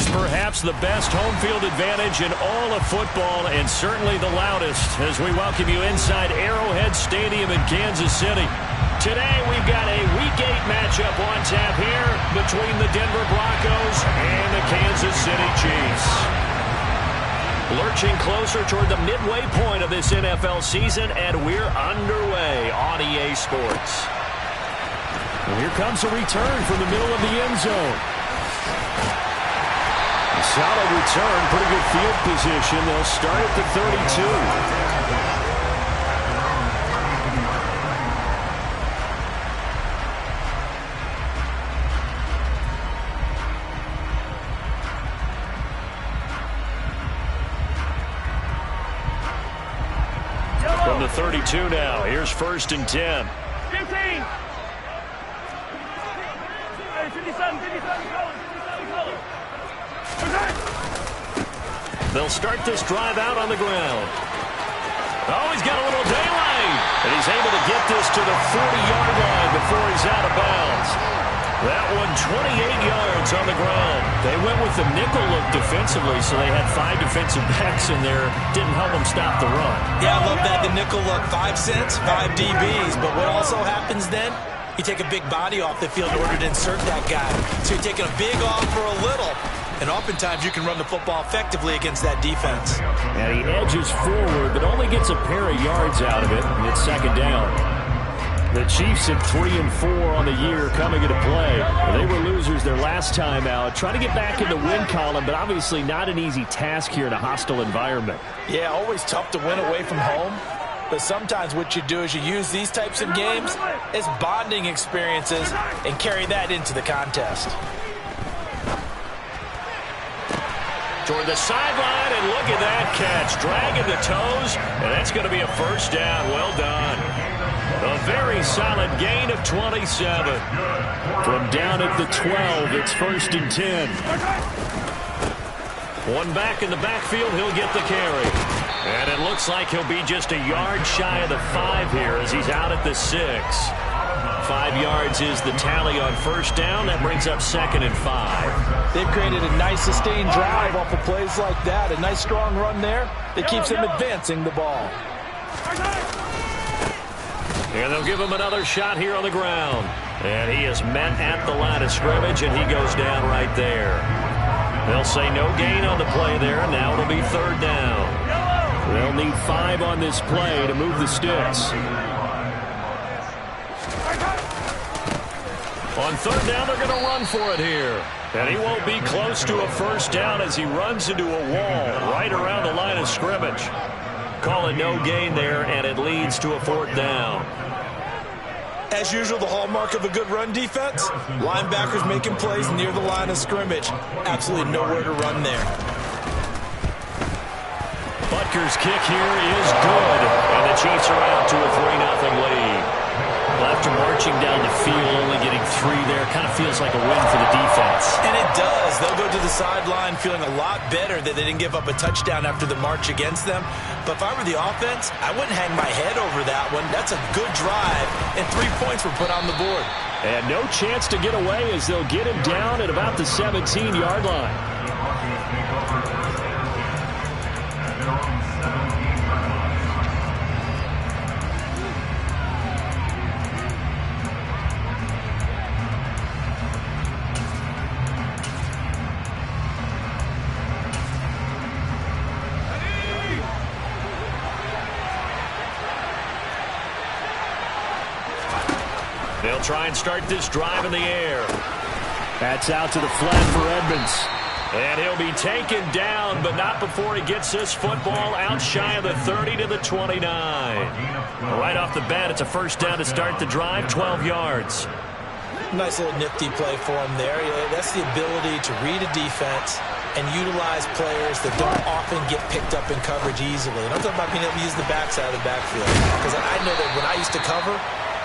is perhaps the best home field advantage in all of football, and certainly the loudest, as we welcome you inside Arrowhead Stadium in Kansas City. Today we've got a Week 8 matchup on tap here between the Denver Broncos and the Kansas City Chiefs. Lurching closer toward the midway point of this NFL season, and we're underway on EA Sports. And here comes a return from the middle of the end zone. A solid return, pretty good field position. They'll start at the 32. From the 32 now, here's 1st and 10. 15. They'll start this drive out on the ground. Oh, he's got a little daylight. And he's able to get this to the 40-yard line before he's out of bounds. That one 28 yards on the ground. They went with the nickel look defensively, so they had 5 defensive backs in there. Didn't help them stop the run. Yeah, I love that. The nickel look, 5 cents, 5 DBs. But what also happens then? You take a big body off the field in order to insert that guy. So you're taking a big off for a little. And oftentimes you can run the football effectively against that defense. And he edges forward, but only gets a pair of yards out of it. And it's 2nd down. The Chiefs at 3-4 on the year coming into play. They were losers their last time out. Trying to get back in the win column, but obviously not an easy task here in a hostile environment. Yeah, always tough to win away from home. But sometimes what you do is you use these types of games as bonding experiences and carry that into the contest. Toward the sideline, and look at that catch. Dragging the toes, and that's going to be a 1st down. Well done. A very solid gain of 27. From down at the 12, it's 1st and 10. One back in the backfield, he'll get the carry. And it looks like he'll be just a yard shy of the 5 here as he's out at the 6. 5 yards is the tally on 1st down. That brings up 2nd and 5. They've created a nice sustained drive off of plays like that. A nice strong run there that keeps them advancing the ball. And they'll give him another shot here on the ground. And he is met at the line of scrimmage, and he goes down right there. They'll say no gain on the play there. Now it'll be 3rd down. They'll need 5 on this play to move the sticks. On 3rd down, they're going to run for it here. And he won't be close to a 1st down as he runs into a wall right around the line of scrimmage. Call it no gain there, and it leads to a 4th down. As usual, the hallmark of a good run defense, linebackers making plays near the line of scrimmage. Absolutely nowhere to run there. Butker's kick here is good, and the Chiefs are out to a 3-0 lead. Well, after marching down the field, only getting 3 there, kind of feels like a win for the defense. And it does. They'll go to the sideline feeling a lot better that they didn't give up a touchdown after the march against them. But if I were the offense, I wouldn't hang my head over that one. That's a good drive, and 3 points were put on the board. And no chance to get away as they'll get him down at about the 17-yard line. They'll try and start this drive in the air. That's out to the flat for Edmonds. And he'll be taken down, but not before he gets this football out shy of the 30 to the 29. Right off the bat, it's a 1st down to start the drive, 12 yards. Nice little nifty play for him there. That's the ability to read a defense and utilize players that don't often get picked up in coverage easily. And I'm talking about being able to use the backside of the backfield. Because I know that when I used to cover,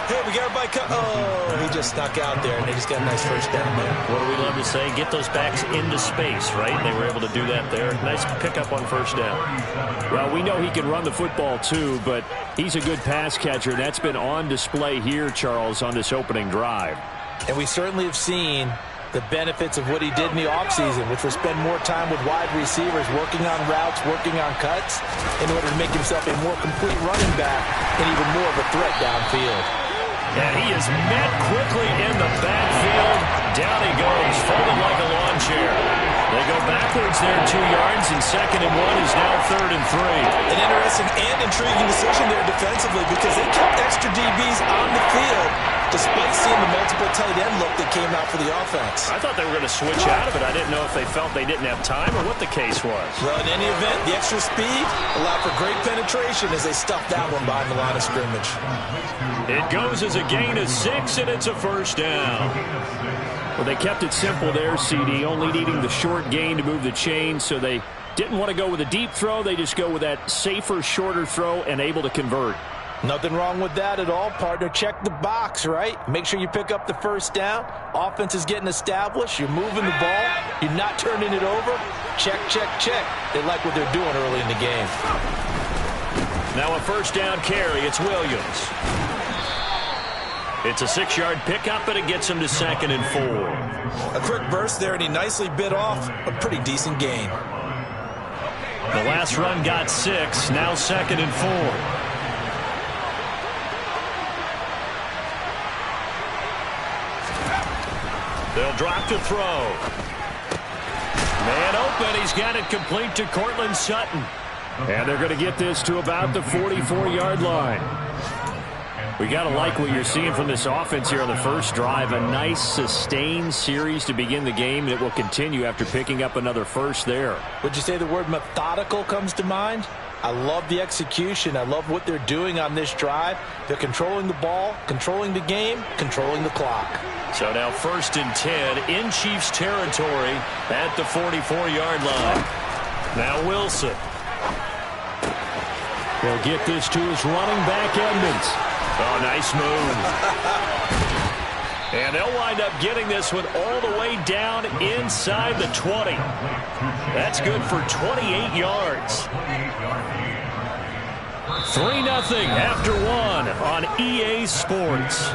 hey, we got everybody cut. Oh, he just snuck out there, and they just got a nice 1st down there. What do we love to say? Get those backs into space, right? They were able to do that there. Nice pickup on 1st down. Well, we know he can run the football too, but he's a good pass catcher. That's been on display here, Charles, on this opening drive. And we certainly have seen the benefits of what he did in the offseason, which was spend more time with wide receivers, working on routes, working on cuts, in order to make himself a more complete running back and even more of a threat downfield. And he is met quickly in the backfield. Down he goes, folded like a lawn chair. They go backwards there 2 yards, and 2nd and 1 is now 3rd and 3. An interesting and intriguing decision there defensively because they kept extra DBs on the field despite seeing the multiple tight end look that came out for the offense. I thought they were going to switch out of it. I didn't know if they felt they didn't have time or what the case was. Well, in any event, the extra speed allowed for great penetration as they stuffed that one behind the line of scrimmage. It goes as a gain of 6, and it's a 1st down. Well, they kept it simple there, CD, only needing the short gain to move the chain, so they didn't want to go with a deep throw. They just go with that safer, shorter throw and able to convert. Nothing wrong with that at all, partner. Check the box, right? Make sure you pick up the 1st down. Offense is getting established. You're moving the ball. You're not turning it over. Check, check, check. They like what they're doing early in the game. Now a 1st down carry. It's Williams. It's a 6-yard pickup, and it gets him to 2nd and 4. A quick burst there, and he nicely bit off a pretty decent gain. The last run got 6. Now 2nd and 4. They'll drop to throw. Man open. He's got it complete to Cortland Sutton. And they're going to get this to about the 44-yard line. We got to like what you're seeing from this offense here on the first drive. A nice, sustained series to begin the game, and it will continue after picking up another 1st there. Would you say the word methodical comes to mind? I love the execution. I love what they're doing on this drive. They're controlling the ball, controlling the game, controlling the clock. So now 1st and 10 in Chiefs territory at the 44-yard line. Now Wilson. He'll get this to his running back, Edmonds. Oh, nice move. And they'll wind up getting this one all the way down inside the 20. That's good for 28 yards. 3-0 after 1 on EA Sports.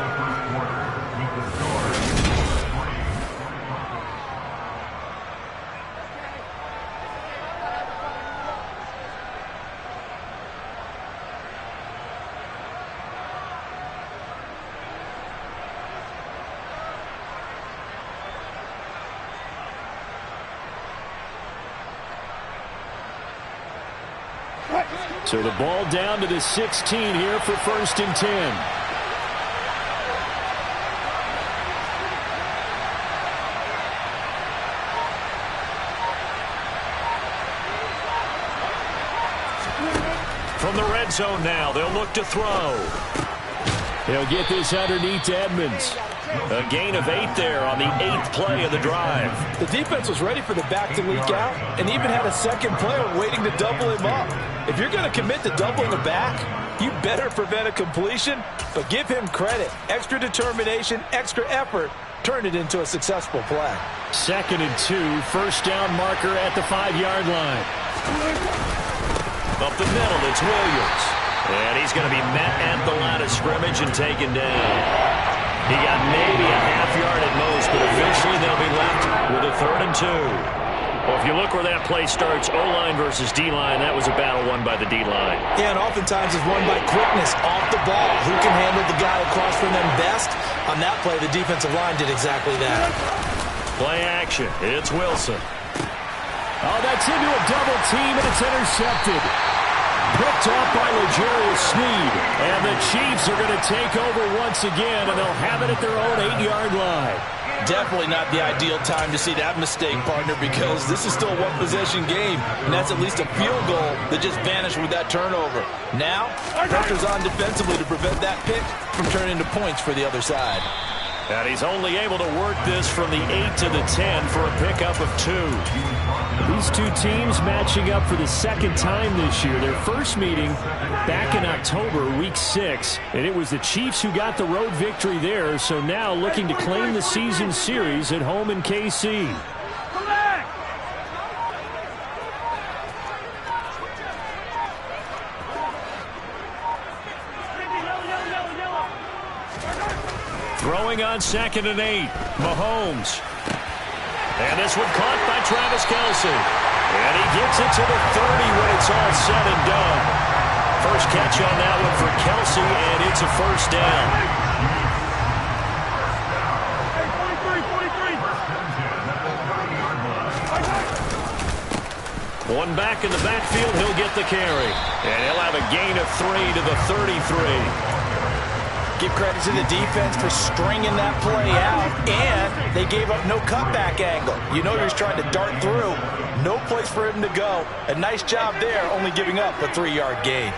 So the ball down to the 16 here for 1st and 10. From the red zone now, they'll look to throw. They'll get this underneath to Edmonds. A gain of 8 there on the 8th play of the drive. The defense was ready for the back to leak out and even had a second player waiting to double him up. If you're going to commit to doubling a back, you better prevent a completion, but give him credit. Extra determination, extra effort, turn it into a successful play. 2nd and 2, 1st down marker at the 5-yard line. Up the middle, it's Williams. And he's going to be met at the line of scrimmage and taken down. He got maybe a half yard at most, but officially they'll be left with a 3rd and 2. Well, if you look where that play starts, O-line versus D-line, that was a battle won by the D-line. Yeah, and oftentimes it's won by quickness off the ball. Who can handle the guy across from them best? On that play, the defensive line did exactly that. Play action. It's Wilson. Oh, that's into a double team, and it's intercepted. Picked off by L'Jarius Sneed. And the Chiefs are going to take over once again, and they'll have it at their own 8-yard line. Definitely not the ideal time to see that mistake, partner, because this is still a one-possession game, and that's at least a field goal that just vanished with that turnover. Now, pressure's on defensively to prevent that pick from turning into points for the other side. And he's only able to work this from the 8 to the 10 for a pickup of 2. These two teams matching up for the 2nd time this year. Their first meeting back in October, week 6. And it was the Chiefs who got the road victory there. So now looking to claim the season series at home in KC. Throwing on 2nd and 8. Mahomes. And this one caught by Travis Kelce. And he gets it to the 30 when it's all said and done. First catch on that one for Kelce, and it's a first down. One back in the backfield, he'll get the carry. And he'll have a gain of 3 to the 33. Give credit to the defense for stringing that play out, and they gave up no cutback angle. You know he's trying to dart through. No place for him to go. A nice job there, only giving up a 3-yard gain.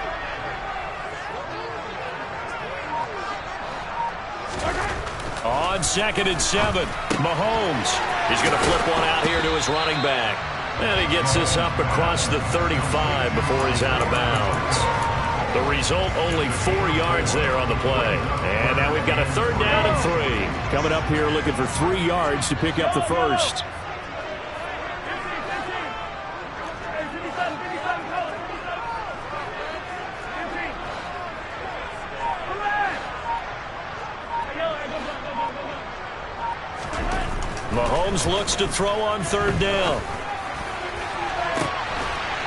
On 2nd and 7, Mahomes. He's going to flip one out here to his running back. And he gets this up across the 35 before he's out of bounds. The result, only 4 yards there on the play. And now we've got a 3rd down and 3. Coming up here looking for 3 yards to pick up the first. Mahomes looks to throw on 3rd down.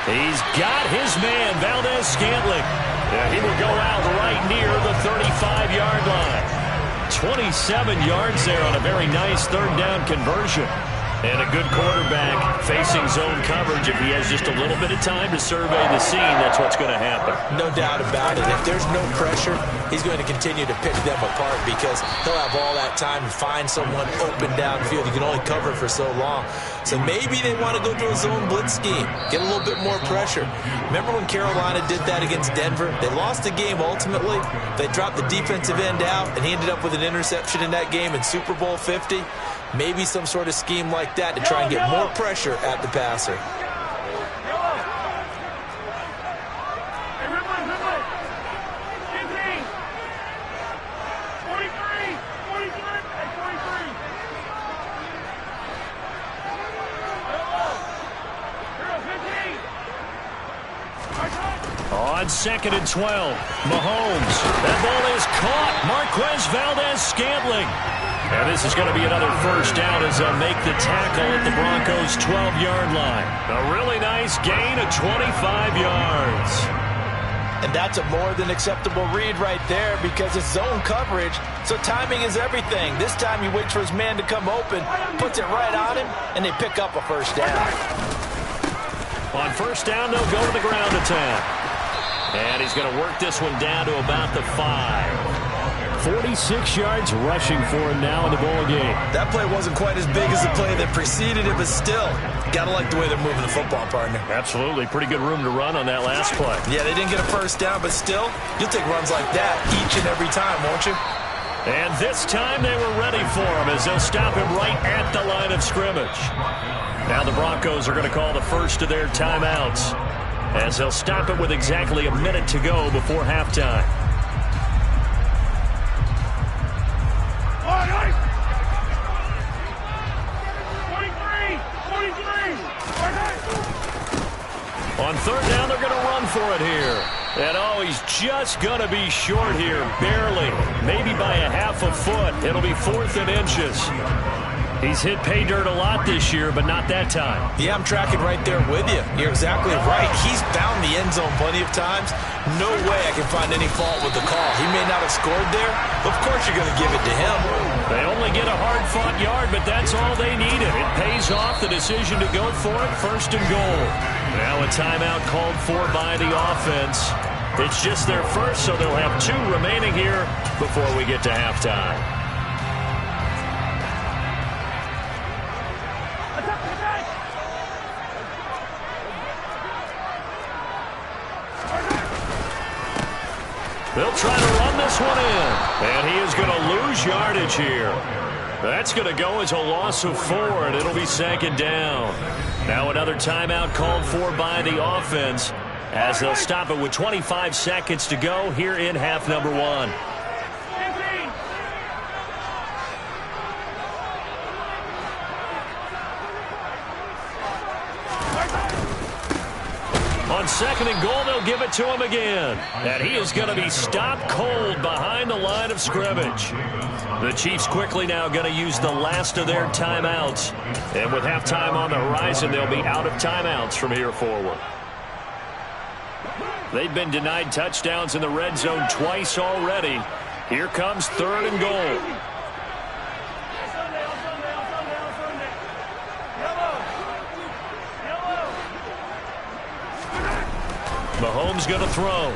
He's got his man, Valdez-Scantling. Yeah, he will go out right near the 35-yard line. 27 yards there on a very nice 3rd down conversion. And a good quarterback facing zone coverage. If he has just a little bit of time to survey the scene, that's what's going to happen. No doubt about it. If there's no pressure, he's going to continue to pick them apart because he'll have all that time to find someone open downfield. He can only cover for so long. So maybe they want to go to a zone blitz scheme, get a little bit more pressure. Remember when Carolina did that against Denver? They lost the game ultimately. They dropped the defensive end out, and he ended up with an interception in that game in Super Bowl 50. Maybe some sort of scheme like that to try and get more pressure at the passer. On 2nd and 12, Mahomes. That ball is caught. Marquez Valdez-Scantling. And this is going to be another first down as they'll make the tackle at the Broncos' 12-yard line. A really nice gain of 25 yards. And that's a more than acceptable read right there because it's zone coverage, so timing is everything. This time he waits for his man to come open, puts it right on him, and they pick up a first down. On first down, they'll go to the ground attack. And he's going to work this one down to about the 5. 46 yards rushing for him now in the ball game. That play wasn't quite as big as the play that preceded it, but still, got to like the way they're moving the football, partner. Absolutely. Pretty good room to run on that last play. Yeah, they didn't get a first down, but still, you'll take runs like that each and every time, won't you? And this time they were ready for him as they'll stop him right at the line of scrimmage. Now the Broncos are going to call the first of their timeouts as they'll stop it with exactly a minute to go before halftime. On third down, they're going to run for it here. And, oh, he's just going to be short here, barely. Maybe by a half a foot. It'll be 4th and inches. He's hit pay dirt a lot this year, but not that time. Yeah, I'm tracking right there with you. You're exactly right. He's found the end zone plenty of times. No way I can find any fault with the call. He may not have scored there, but of course you're going to give it to him. They only get a hard-fought yard, but that's all they needed. It pays off the decision to go for it, 1st and goal. Now a timeout called for by the offense. It's just their first, so they'll have 2 remaining here before we get to halftime. They'll try to run this one in. And he is going to lose yardage here. That's going to go as a loss of 4, and it'll be 2nd down. Now another timeout called for by the offense as they'll stop it with 25 seconds to go here in half number 1. On second and goal, they'll give it to him again. And he is going to be stopped cold behind the line of scrimmage. The Chiefs quickly now going to use the last of their timeouts. And with halftime on the horizon, they'll be out of timeouts from here forward. They've been denied touchdowns in the red zone twice already. Here comes third and goal. Mahomes going to throw.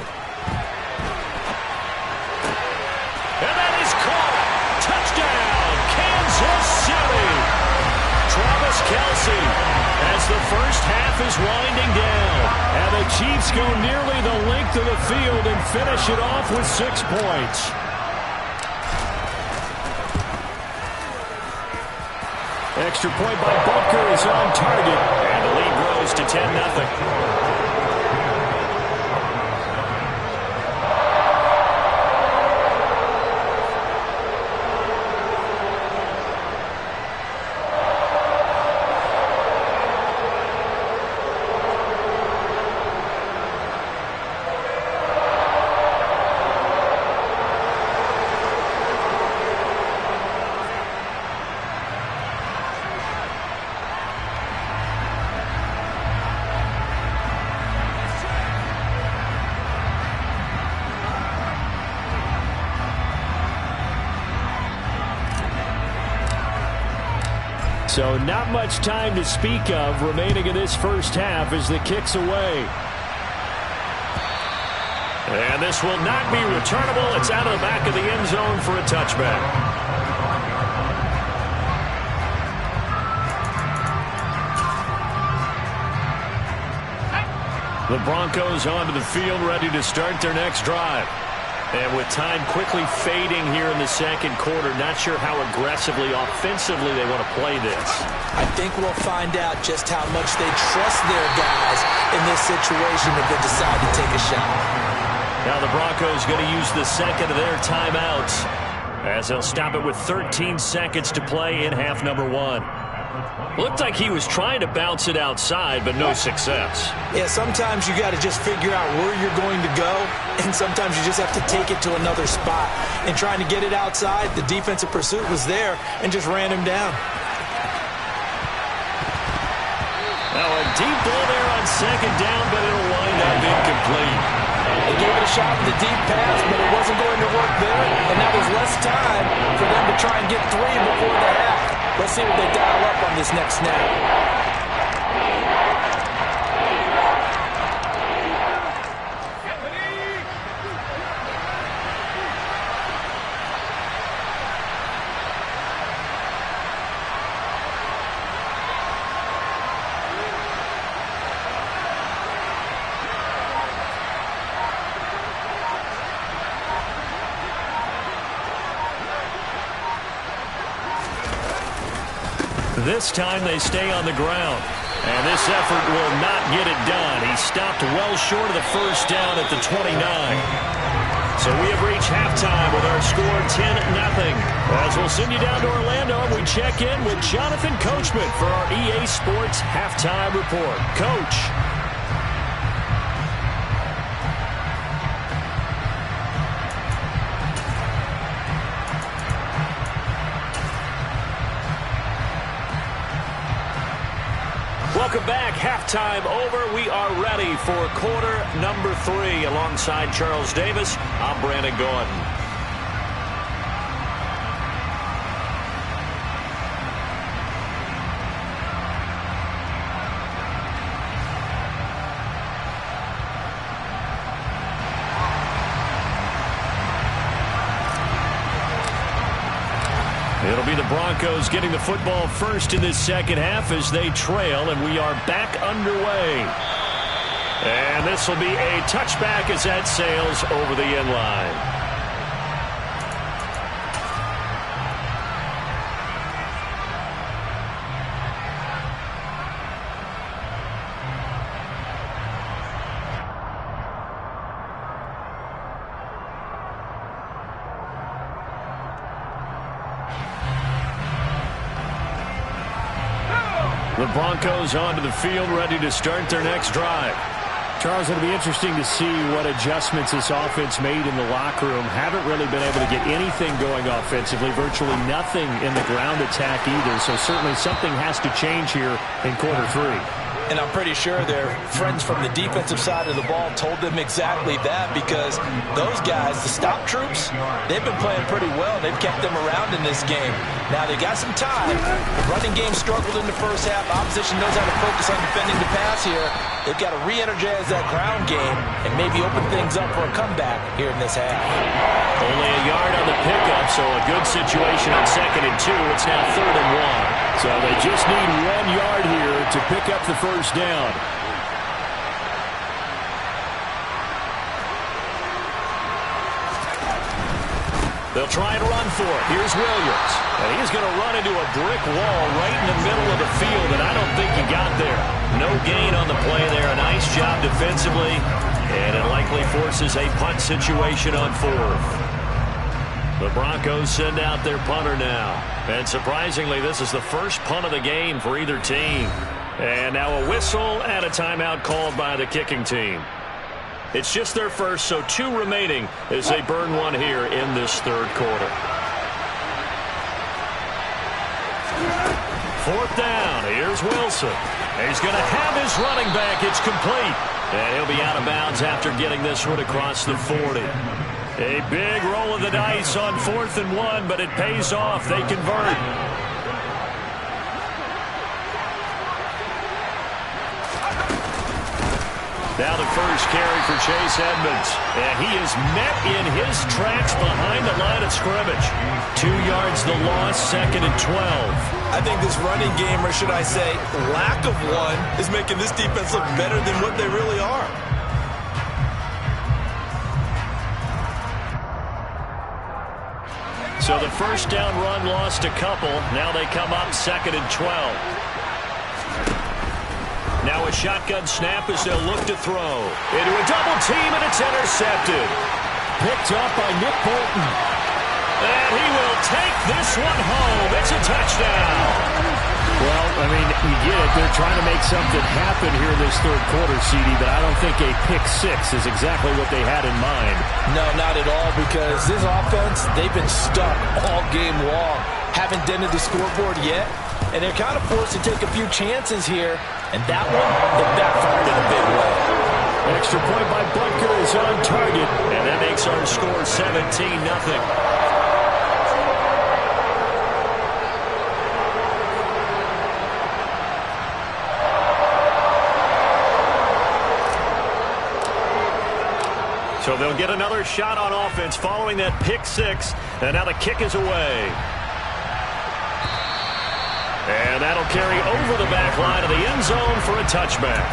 And that is caught. Touchdown, Kansas City. Travis Kelce as the first half is winding down. And the Chiefs go nearly the length of the field and finish it off with 6 points. Extra point by Butker is on target. And the lead grows to 10-0. So not much time to speak of remaining in this first half as the kick's away. And this will not be returnable. It's out of the back of the end zone for a touchback. The Broncos onto the field ready to start their next drive. And with time quickly fading here in the second quarter, not sure how aggressively, offensively they want to play this. I think we'll find out just how much they trust their guys in this situation if they decide to take a shot. Now the Broncos going to use the second of their timeouts as they'll stop it with 13 seconds to play in half number 1. Looked like he was trying to bounce it outside, but no success. Yeah, sometimes you got to just figure out where you're going to go, and sometimes you just have to take it to another spot. And trying to get it outside, the defensive pursuit was there and just ran him down. Now a deep ball there on second down, but it'll wind up incomplete. They gave it a shot with the deep pass, but it wasn't going to work there, and that was less time for them to try and get 3 before the half. Let's see what they dial up on this next snap. This time they stay on the ground. And this effort will not get it done. He stopped well short of the first down at the 29. So we have reached halftime with our score 10-0. As we'll send you down to Orlando, we check in with Jonathan Coachman for our EA Sports Halftime Report. Coach. Welcome back. Halftime over. We are ready for quarter number 3. Alongside Charles Davis, I'm Brandon Gordon. It'll be the Broncos getting the football first in this second half as they trail, and we are back underway. And this will be a touchback as that sails over the end line. The Broncos onto the field ready to start their next drive. Charles, it'll be interesting to see what adjustments this offense made in the locker room. Haven't really been able to get anything going offensively, virtually nothing in the ground attack either. So certainly something has to change here in quarter 3. And I'm pretty sure their friends from the defensive side of the ball told them exactly that, because those guys, the stop troops, they've been playing pretty well. They've kept them around in this game. Now, they got some time. The running game struggled in the first half. Opposition knows how to focus on defending the pass here. They've got to re-energize that ground game and maybe open things up for a comeback here in this half. Only a yard on the pickup, so a good situation on 2nd and 2. It's now 3rd and 1. So they just need 1 yard here to pick up the first down. They'll try and run for it. Here's Williams. And he's going to run into a brick wall right in the middle of the field, and I don't think he got there. No gain on the play there. A nice job defensively, and it likely forces a punt situation on 4th. The Broncos send out their punter now. And surprisingly, this is the first punt of the game for either team. And now a whistle and a timeout called by the kicking team. It's just their first, so 2 remaining as they burn 1 here in this 3rd quarter. 4th down. Here's Wilson. He's going to have his running back. It's complete. And he'll be out of bounds after getting this one across the 40. A big roll of the dice on 4th and 1, but it pays off. They convert. Now the first carry for Chase Edmonds. And he is met in his tracks behind the line of scrimmage. 2 yards the loss, 2nd and 12. I think this running game, or should I say lack of one, is making this defense look better than what they really are. So the first down run lost a couple. Now they come up 2nd and 12. Now a shotgun snap as they'll look to throw. Into a double team, and it's intercepted. Picked up by Nick Bolton. And he will take this one home. It's a touchdown. Well, I mean, you get it. They're trying to make something happen here in this 3rd quarter, CD, but I don't think a pick 6 is exactly what they had in mind. No, not at all, because this offense, they've been stuck all game long. Haven't dented the scoreboard yet, and they're kind of forced to take a few chances here, and that one, it backfired in a big way. Extra point by Butker is on target, and that makes our score 17-0. So they'll get another shot on offense following that pick 6. And now the kick is away. And that'll carry over the back line of the end zone for a touchback.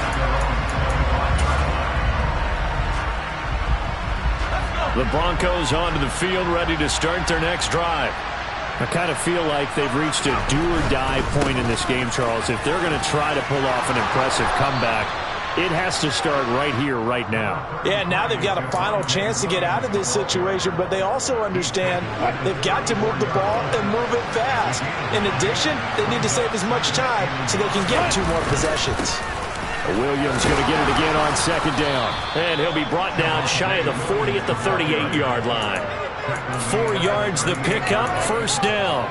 The Broncos onto the field, ready to start their next drive. I kind of feel like they've reached a do-or-die point in this game, Charles. If they're going to try to pull off an impressive comeback, it has to start right here, right now. Yeah, now they've got a final chance to get out of this situation, but they also understand they've got to move the ball and move it fast. In addition, they need to save as much time so they can get 2 more possessions. Williams going to get it again on 2nd down. And he'll be brought down shy of the 40 at the 38-yard line. 4 yards the pickup, 1st down.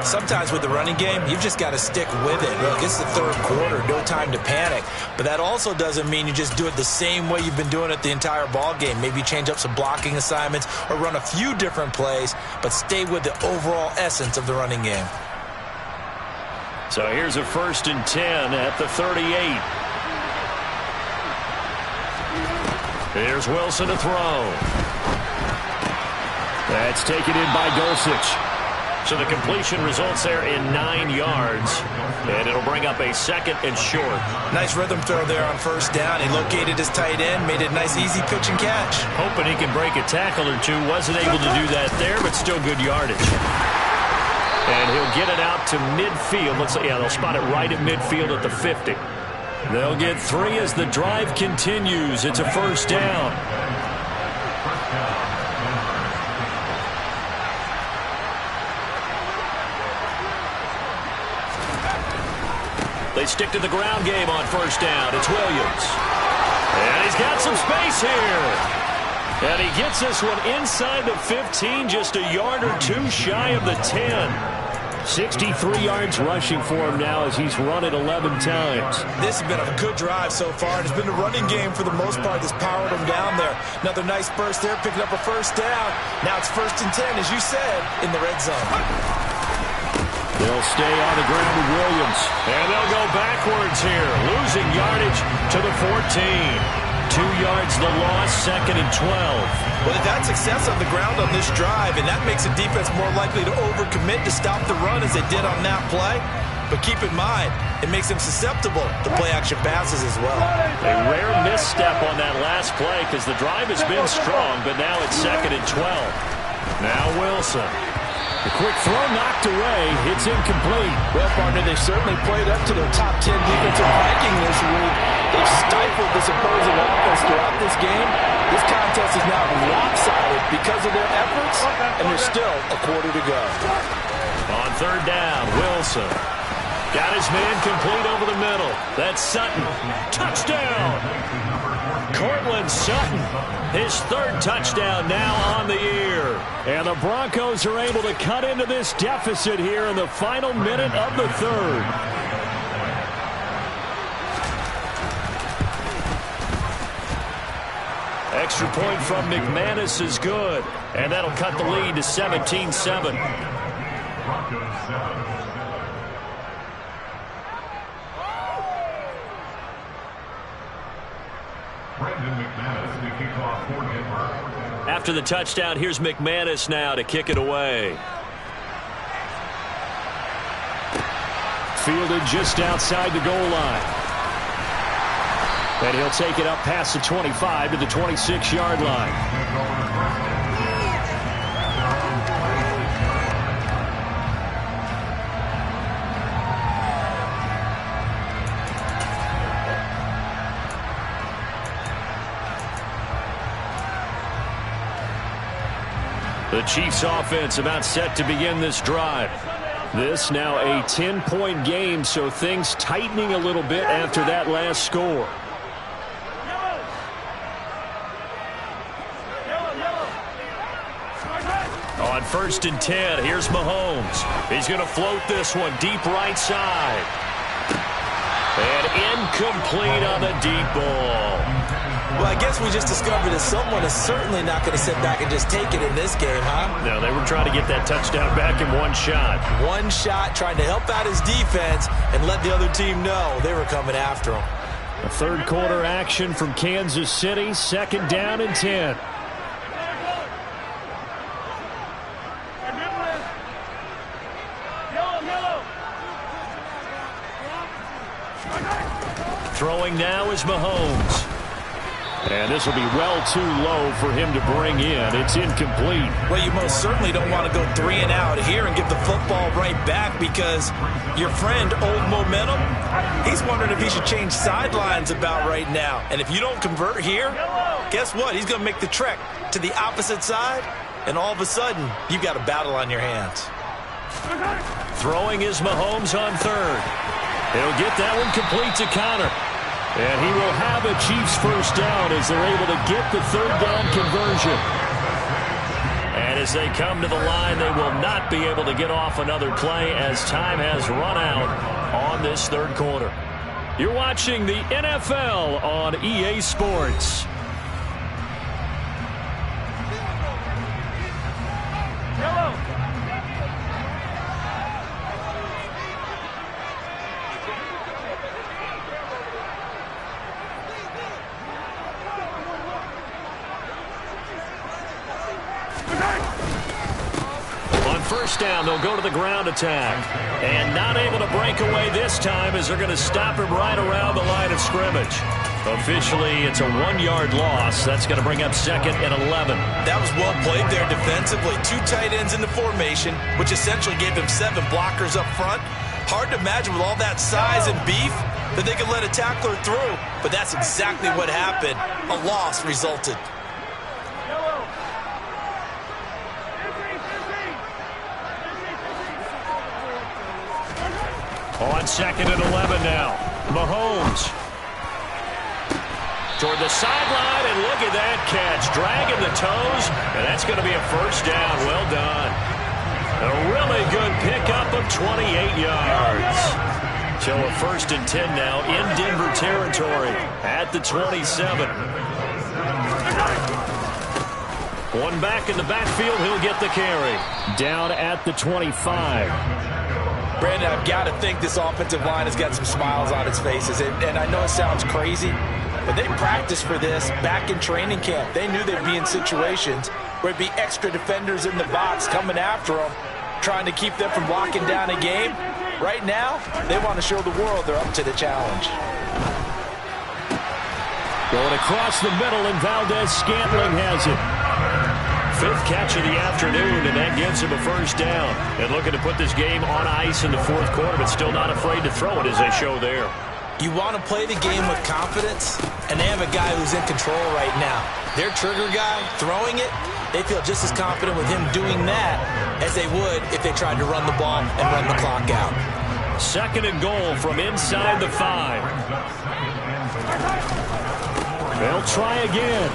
Sometimes with the running game, you've just got to stick with it. Look, it's the 3rd quarter, no time to panic. But that also doesn't mean you just do it the same way you've been doing it the entire ball game. Maybe change up some blocking assignments or run a few different plays, but stay with the overall essence of the running game. So here's a 1st and 10 at the 38. Here's Wilson to throw. That's taken in by Dulcich. So the completion results there in 9 yards. And it'll bring up a 2nd and short. Nice rhythm throw there on 1st down. He located his tight end, made it a nice easy pitch and catch. Hoping he can break a tackle or 2. Wasn't able to do that there, but still good yardage. And he'll get it out to midfield. They'll spot it right at midfield at the 50. They'll get 3 as the drive continues. It's a 1st down. They stick to the ground game on 1st down. It's Williams. And he's got some space here. And he gets this one inside the 15, just a yard or two shy of the 10. 63 yards rushing for him now as he's run it 11 times. This has been a good drive so far, and it's been the running game for the most part that's powered him down there. Another nice burst there, picking up a first down. Now it's 1st and 10, as you said, in the red zone. They'll stay on the ground with Williams. And they'll go backwards here, losing yardage to the 14. 2 yards the loss, 2nd and 12. Well, they've had success on the ground on this drive, and that makes the defense more likely to overcommit to stop the run as they did on that play. But keep in mind, it makes them susceptible to play-action passes as well. A rare misstep on that last play because the drive has been strong, but now it's 2nd and 12. Now Wilson. The quick throw knocked away. It's incomplete. Well, partner, they certainly played up to their top 10 defensive ranking this week. They've stifled this opposing offense throughout this game. This contest is now lopsided because of their efforts, and there's still a quarter to go. On 3rd down, Wilson. Got his man complete over the middle. That's Sutton. Touchdown! Cortland Sutton. His 3rd touchdown now on the year. And the Broncos are able to cut into this deficit here in the final minute of the 3rd. Extra point from McManus is good. And that'll cut the lead to 17-7. After the touchdown, here's McManus now to kick it away. Fielded just outside the goal line. And he'll take it up past the 25 to the 26-yard line. The Chiefs offense about set to begin this drive. This now a 10-point game, so things tightening a little bit after that last score. On 1st and 10, here's Mahomes. He's going to float this one deep right side. And incomplete on the deep ball. Well, I guess we just discovered that someone is certainly not going to sit back and just take it in this game, huh? No, they were trying to get that touchdown back in one shot. One shot, trying to help out his defense and let the other team know they were coming after him. A 3rd quarter action from Kansas City, 2nd down and 10. Throwing now is Mahomes. And this will be well too low for him to bring in. It's incomplete. Well, you most certainly don't want to go 3 and out here and give the football right back because your friend, Old Momentum, he's wondering if he should change sidelines about right now. And if you don't convert here, guess what? He's going to make the trek to the opposite side, and all of a sudden, you've got a battle on your hands. Throwing is Mahomes on 3rd. He'll get that one complete to Connor. And he will have a Chiefs first down as they're able to get the 3rd down conversion. And as they come to the line, they will not be able to get off another play as time has run out on this 3rd quarter. You're watching the NFL on EA Sports. First down, they'll go to the ground attack. And not able to break away this time as they're going to stop him right around the line of scrimmage. Officially, it's a 1-yard loss. That's going to bring up 2nd and 11. That was well played there defensively. 2 tight ends in the formation, which essentially gave him 7 blockers up front. Hard to imagine with all that size and beef that they could let a tackler through. But that's exactly what happened. A loss resulted. On 2nd and 11 now. Mahomes. toward the sideline, and look at that catch. Dragging the toes, and that's going to be a first down. Well done. A really good pickup of 28 yards. So a 1st and 10 now in Denver territory at the 27. One back in the backfield. He'll get the carry. Down at the 25. Brandon, I've got to think this offensive line has got some smiles on its faces. And I know it sounds crazy, but they practiced for this back in training camp. They knew they'd be in situations where it'd be extra defenders in the box coming after them, trying to keep them from locking down a game. Right now, they want to show the world they're up to the challenge. Going across the middle, and Valdez-Scantling has it. 5th catch of the afternoon, and that gets him a first down. And looking to put this game on ice in the 4th quarter, but still not afraid to throw it as they show there. You want to play the game with confidence, and they have a guy who's in control right now. Their trigger guy, throwing it, they feel just as confident with him doing that as they would if they tried to run the ball and run the clock out. 2nd and goal from inside the 5. They'll try again.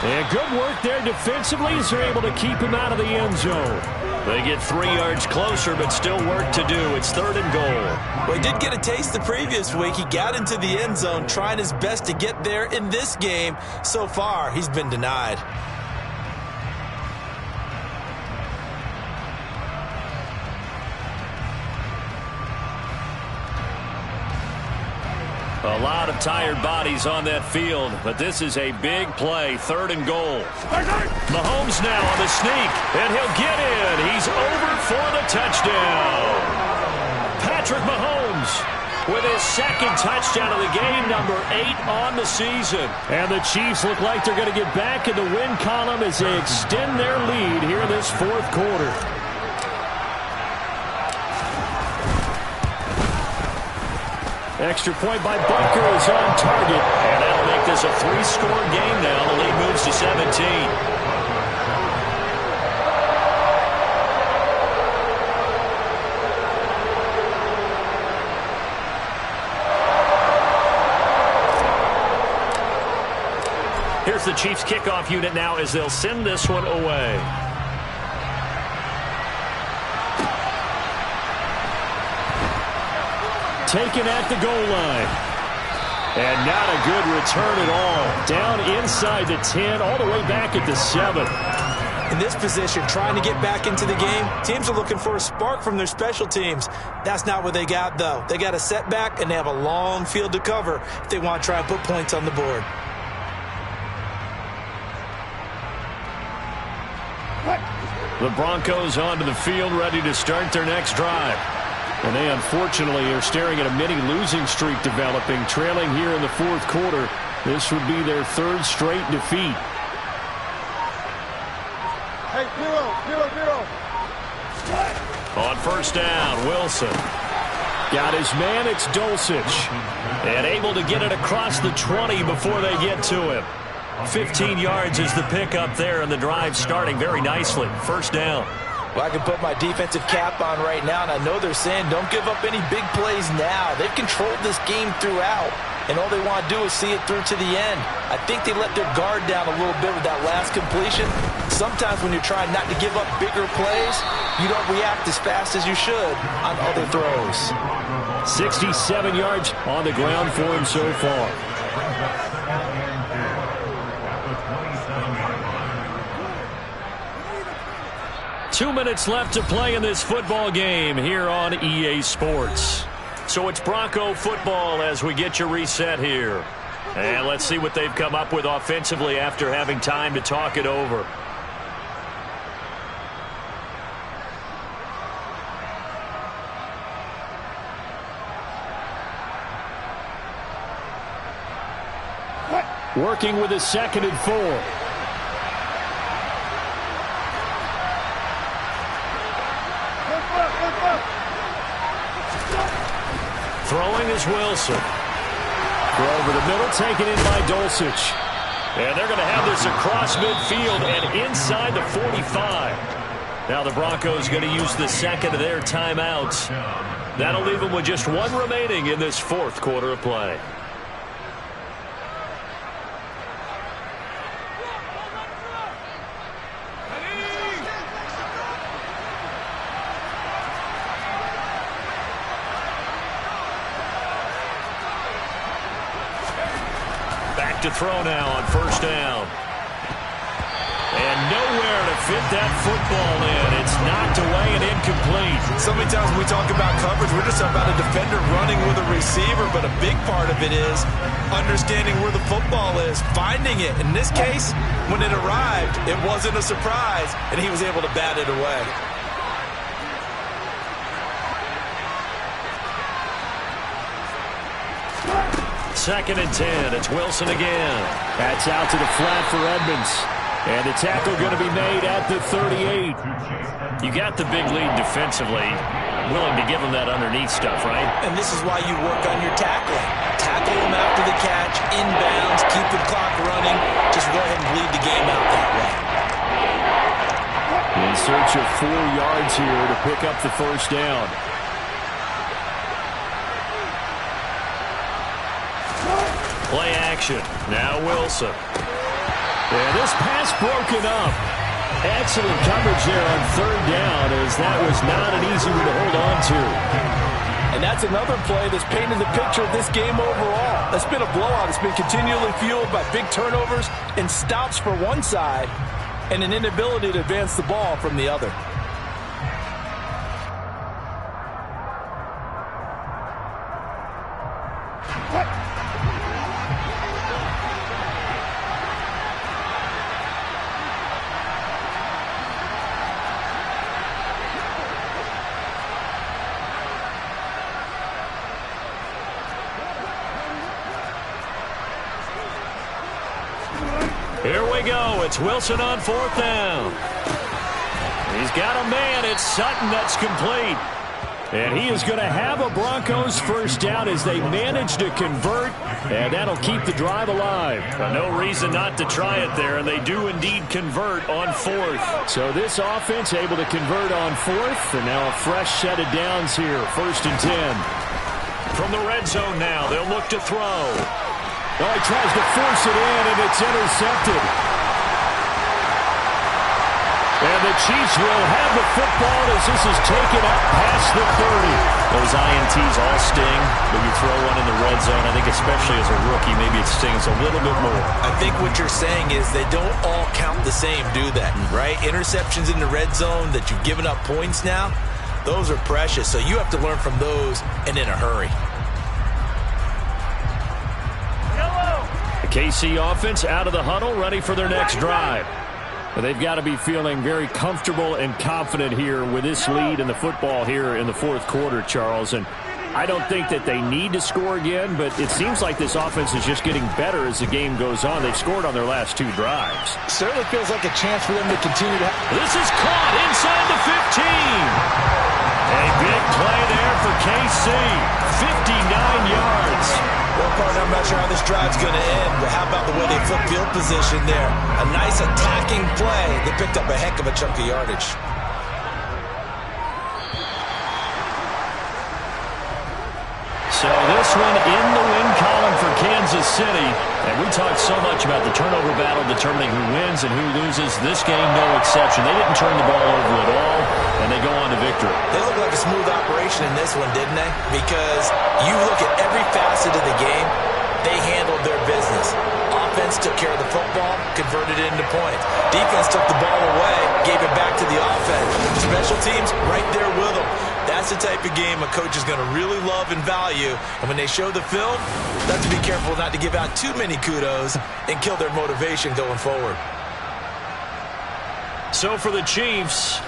And good work there defensively as they're able to keep him out of the end zone. They get 3 yards closer, but still work to do. It's 3rd and goal. Well, he did get a taste the previous week. He got into the end zone, trying his best to get there in this game. So far, he's been denied. A lot of tired bodies on that field, but this is a big play. 3rd and goal. Mahomes now on the sneak, and he'll get in. He's over for the touchdown. Patrick Mahomes with his 2nd touchdown of the game, number 8 on the season. And the Chiefs look like they're going to get back in the win column as they extend their lead here in this 4th quarter. Extra point by Bunker is on target. And that'll make this a 3-score game now. The lead moves to 17. Here's the Chiefs kickoff unit now as they'll send this one away. Taken at the goal line. And not a good return at all. Down inside the 10, all the way back at the 7. In this position, trying to get back into the game, teams are looking for a spark from their special teams. That's not what they got, though. They got a setback, and they have a long field to cover if they want to try and put points on the board. The Broncos onto the field, ready to start their next drive. And they unfortunately are staring at a mini losing streak developing, trailing here in the 4th quarter. This would be their 3rd straight defeat. Hey, zero. On 1st down, Wilson. Got his man, it's Dulcich. And able to get it across the 20 before they get to him. 15 yards is the pickup there, and the drive starting very nicely. 1st down. Well, I can put my defensive cap on right now, and I know they're saying don't give up any big plays now. They've controlled this game throughout, and all they want to do is see it through to the end. I think they let their guard down a little bit with that last completion. Sometimes when you're trying not to give up bigger plays, you don't react as fast as you should on other throws. 67 yards on the ground for him so far. Two minutes left to play in this football game here on EA Sports. So it's Bronco football as we get you reset here. And let's see what they've come up with offensively after having time to talk it over. Working with a 2nd and 4. Throwing is Wilson. Throw over the middle, taken in by Dulcich. And they're going to have this across midfield and inside the 45. Now the Broncos going to use the 2nd of their timeouts. That'll leave them with just 1 remaining in this 4th quarter of play. to throw now on first down. And nowhere to fit that football in. It's knocked away and incomplete. So many times when we talk about coverage, we're just about a defender running with a receiver, but a big part of it is understanding where the football is, finding it. In this case, when it arrived, it wasn't a surprise, and he was able to bat it away. Second and 10. It's Wilson again. That's out to the flat for Edmonds. And the tackle going to be made at the 38. You got the big lead defensively. Willing to give him that underneath stuff, right? And this is why you work on your tackling. Tackle him after the catch, inbounds, keep the clock running. Just go ahead and bleed the game out that way. In search of 4 yards here to pick up the first down. Play action. Now Wilson. And this pass broken up. Excellent coverage there on third down, as that was not an easy one to hold on to. And that's another play that's painted the picture of this game overall. It's been a blowout. It's been continually fueled by big turnovers and stops for one side and an inability to advance the ball from the other. Here we go. It's Wilson on fourth down. He's got a man. It's Sutton that's complete. And he is going to have a Broncos first down as they manage to convert, and that'll keep the drive alive. No reason not to try it there, and they do indeed convert on fourth. So this offense able to convert on fourth, and now a fresh set of downs here, first and 10. From the red zone now, they'll look to throw. Oh, he tries to force it in, and it's intercepted. And the Chiefs will have the football as this is taken up past the 30. Those INTs all sting, but you throw one in the red zone, I think especially as a rookie, maybe it stings a little bit more. I think what you're saying is they don't all count the same, do they? Right? Interceptions in the red zone that you've given up points now, those are precious. So you have to learn from those and in a hurry. The KC offense out of the huddle, ready for their next drive. But they've got to be feeling very comfortable and confident here with this lead in the football here in the fourth quarter, Charles. And I don't think that they need to score again, but it seems like this offense is just getting better as the game goes on. They've scored on their last 2 drives. Certainly feels like a chance for them to continue to. This is caught inside the 15. A big play there for KC. 59 yards. Well, partner, I'm not sure how this drive's going to end, but how about the way they flip field position there? A nice attacking play. They picked up a heck of a chunk of yardage. So this one in the win column for Kansas City. And we talked so much about the turnover battle determining who wins and who loses. This game, no exception. They didn't turn the ball over at all, and they go on to victory. They look like a smooth operation in this one, didn't they? Because you look at every facet of the game, they handled their business. Offense took care of the football, converted it into points. Defense took the ball away, gave it back to the offense. Special teams, right there with them. That's the type of game a coach is going to really love and value. And when they show the film, they have to be careful not to give out too many kudos and kill their motivation going forward. So for the Chiefs,